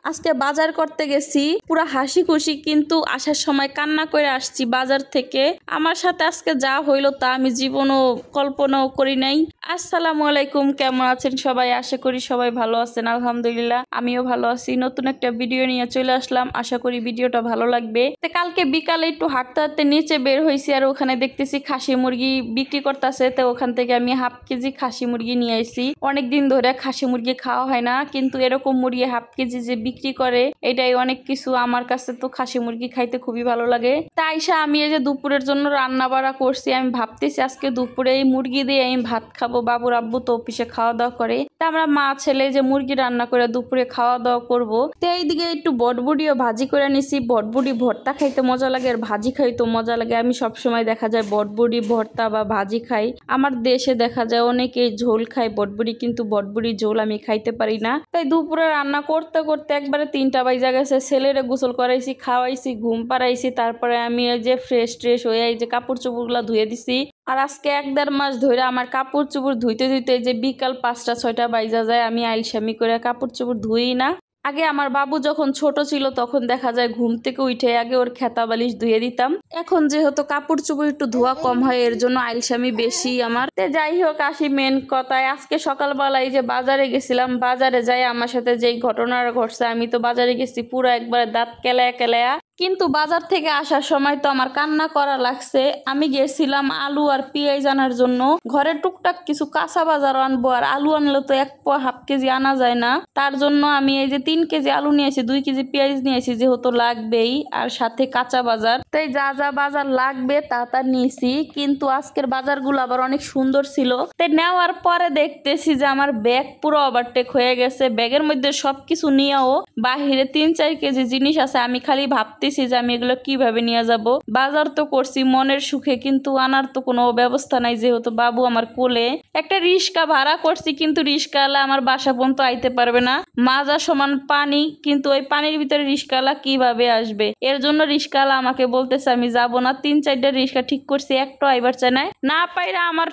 আজকে বাজার করতে গেছি, পুরা হাসি খুশি, কিন্তু আসার সময় কান্না করে আসছি বাজার থেকে। আমার সাথে আজকে যা হইলো তা আমি জীবনও কল্পনাও করি নাই। আসসালামু আলাইকুম, কেমন আছেন সবাই? আশা করি সবাই ভালো আছেন। আলহামদুলিল্লাহ আমিও ভালো আছি। নতুন একটা ভিডিও নিয়ে চলে আসলাম, আশা করি ভিডিওটা ভালো লাগবে। কালকে বিকালে একটু হাঁটতে হাঁটতে নিচে বের হয়েছি, আর ওখানে দেখতেছি খাসি মুরগি বিক্রি করতেছে। তো ওখান থেকে আমি হাফ কেজি খাসি মুরগি নিয়ে আসছি। অনেকদিন ধরে খাসি মুরগি খাওয়া হয় না, কিন্তু এরকম মুরগি হাফ কেজি যে বিক্রি করে এটাই অনেক কিছু। আমার কাছে তো খাসি মুরগি খাইতে খুবই ভালো লাগে। তাই আমি এই যে দুপুরের জন্য রান্না বাড়া করছি। আমি ভাবতেছি আজকে দুপুরে এই মুরগি দিয়ে আমি ভাত খাবো। বাবুর আব্বু তো অফিসে খাওয়া দাওয়া করে, তা আমরা মা ছেলে যে মুরগি রান্না করে দুপুরে খাওয়া দাওয়া করবো। তো এইদিকে একটু বটবুটিও ভাজি করে নিছি। বটবুটি ভর্তা খাইতে মজা লাগে, আর ভাজি খাইতে মজা লাগে। আমি সবসময় দেখা যায় বটবুটি ভর্তা বা ভাজি খাই। আমার দেশে দেখা যায় অনেকে ঝোল খায় বটবুটি, কিন্তু বটবুটি ঝোল আমি খাইতে পারি না। তাই দুপুরে রান্না করতে করতে একবারে 3টা বাজে গেছে। ছেলেরে গোসল করাইছি, খাওয়াইছি, ঘুম পাড়াইছি। তারপরে আমি এই যে ফ্রেশ হয়ে এই যে কাপড় চোপড় গুলা ধুয়ে দিছি। আর আজকে 1-1.5 মাস ধরে আমার কাপড় চোপড় ধুইতে ধুইতে যে বিকাল 5টা-6টা বাজা যায়। আমি আইলসামি করে কাপড় চোপড় ধুই না। আগে আমার বাবু যখন ছোট ছিল তখন দেখা যায় ঘুম থেকে উঠে আগে ওর খেতা বালিশ ধুয়ে দিতাম। এখন যেহেতু কাপড় চোপড় একটু ধোয়া কম হয়, এর জন্য আইলসামি বেশি আমার। যাই হোক, আসি মেন কথায়। আজকে সকালবেলায় যে বাজারে গেছিলাম, বাজারে যাই আমার সাথে যেই ঘটনাটা ঘটছে, আমি তো বাজারে গেছি পুরো একবারে দাঁত কেলায়া কেলায়া। কিন্তু বাজার থেকে আসার সময় তো আমার কান্না করা লাগছে। আমি গেছিলাম আলু আর পেঁয়াজ আনার জন্য। ঘরে টুকটাক কিছু কাঁচা বাজার আনবো, আর আলু আনলে তো হাফ কেজি আনা যায় না। তার জন্য আমি এই যে 3 কেজি আলু নিয়েছি, 2 কেজি পেঁয়াজ নিয়েছি, যেহেতু লাগবেই, আর সাথে কাঁচা বাজার। তাই যা যা বাজার লাগবে তা নিয়েছি। কিন্তু আজকের বাজারগুলো আবার অনেক সুন্দর ছিল। তাই নেওয়ার পরে দেখতেছি যে আমার ব্যাগ পুরো ওভারটেক হয়ে গেছে। ব্যাগের মধ্যে সবকিছু নিয়েও বাহিরে 3-4 কেজি জিনিস আছে। আমি খালি ভাবতেছি যে আমি এগুলো কিভাবে নিয়ে যাব। বাজার তো করছি মনের সুখে, কিন্তু আনার তো কোনো ব্যবস্থা নাই, যেহেতু বাবু আমার কোলে। একটা রিক্সা ভাড়া করছি, কিন্তু রিক্সাওয়ালা আমার বাসা পর্যন্ত আইতে পারবে না। মাজা সমান পানি, কিন্তু ওই পানির ভিতরে রিক্সাওয়ালা কিভাবে আসবে? এর জন্য রিক্সাওয়ালা আমাকে বলতেছে আমি যাব না। 3-4টা রিক্সা ঠিক করছি, একটা আইবার চায় না পাইরা আমার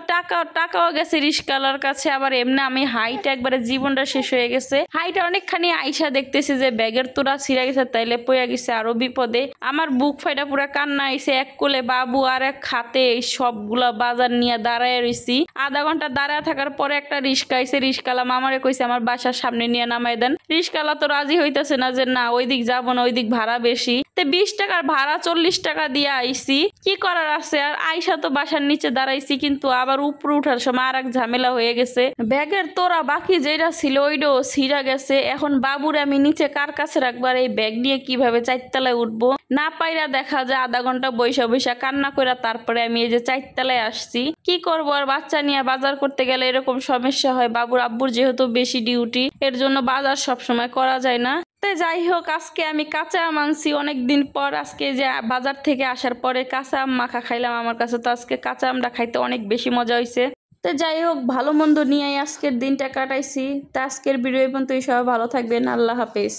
টাকাও গেছে রিক্সাওয়ালার কাছে। আবার এমনি আমি হাইটা একবারে জীবনটা শেষ হয়ে গেছে। হাইটা অনেকখানি আইসা দেখতেছি যে ব্যাগের তোরা ছিঁড়া গেছে, তাইলে পড়ে গেছে আরো বিপদে। আমার বুক ফাইটা পুরা কান্না আইছে। এক কোলে বাবু আর এক হাতে সবগুলা বাজার নিয়ে দাঁড়ায় রইছি। আধা ঘন্টা দাঁড়ায় থাকার পরে একটা রিক্সা আইছে। রিক্সাওয়ালা মামারে কইছে আমার বাসার সামনে নিয়ে নামাই দেন। রিক্সাওয়ালা তো রাজি হইতেছে না, যে না ওইদিক যাবো না, ওইদিক ভাড়া বেশি। 20 টাকার ভাড়া 40 টাকা দিয়ে আইছি। কি করার আছে? আর আইসা তো বাসার নিচে দাঁড়াইছি, কিন্তু আবার উপরে উঠার সময় আর এক ঝামেলা হয়ে গেছে। ব্যাগের তোরা বাকি যেটা ছিল ওইটাও ছিঁড়া গেছে। এখন বাবুরে আমি নিচে কার কাছে রাখবার? এই ব্যাগ নিয়ে কিভাবে 4তলায় উঠবো? না পাইরা দেখা যায় আধা ঘন্টা বৈশা কান্না করে তারপরে আমি এই যে 4তলায় আসছি। কি করবো আর, বাচ্চা নিয়ে বাজার করতে গেলে এরকম সমস্যা হয়। বাবুর আব্বুর যেহেতু বেশি ডিউটি, এর জন্য বাজার সবসময় করা যায় না। তো যাই হোক, আজকে আমি কাঁচা আম আনছি অনেকদিন পর। আজকে যে বাজার থেকে আসার পরে কাঁচা আম মাখা খাইলাম। আমার কাছে তো আজকে কাঁচা আমটা খাইতে অনেক বেশি মজা হয়েছে। তো যাই হোক, ভালো মন্দ নিয়ে আজকের দিনটা কাটাইছি। তা আজকের ভিডিও পর্যন্ত সবাই ভালো থাকবেন। আল্লাহ হাফেজ।